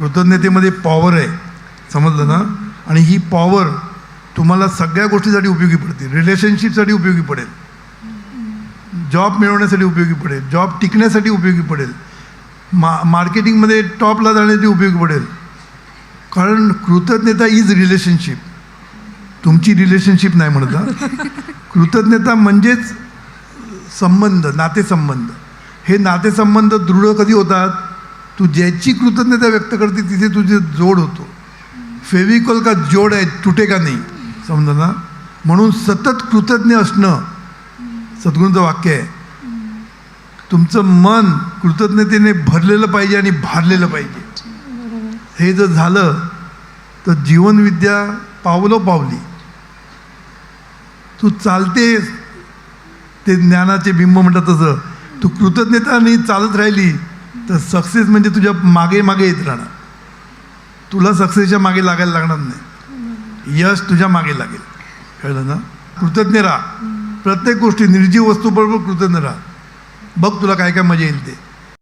कृतज्ञतेमध्ये power आहे, समजलं ना. आणि ही पॉवर तुम्हाला सगळ्या गोष्टीसाठी उपयोगी पडते. रिलेशनशिपसाठी उपयोगी पडेल, जॉब मिळवण्यासाठी उपयोगी पडेल, जॉब टिकण्यासाठी उपयोगी पडेल, मार्केटिंगमध्ये टॉपला जाण्यासाठी उपयोगी पडेल. कारण कृतज्ञता इज रिलेशनशिप. तुमची रिलेशनशिप नाही म्हणत हा. कृतज्ञता म्हणजेच संबंध, नातेसंबंध. हे नातेसंबंध दृढ कधी होतात? तू ज्याची कृतज्ञता व्यक्त करते तिथे तुझे जोड होतो. फेविकॉल का जोड आहे, तुटेगा नाही, समजा ना. म्हणून सतत कृतज्ञ असणं सद्गुरूंचं वाक्य आहे. तुमचं मन कृतज्ञतेने भरलेलं पाहिजे आणि भारलेलं पाहिजे. हे जर झालं तर जीवनविद्या पावलोपावली तू चालतेस. ते ज्ञानाचे बिंब म्हणतात तसं तू कृतज्ञताने चालत राहिली तर सक्सेस म्हणजे तुझ्या मागे मागे येत राहणार. तुला सक्सेसच्या मागे लागायला लागणार नाही, यश तुझ्या मागे लागेल. कळलं ना. कृतज्ञ राहा प्रत्येक गोष्टी. निर्जीव वस्तूबरोबर कृतज्ञ राहा. बघ तुला काय काय मजा येईल ते.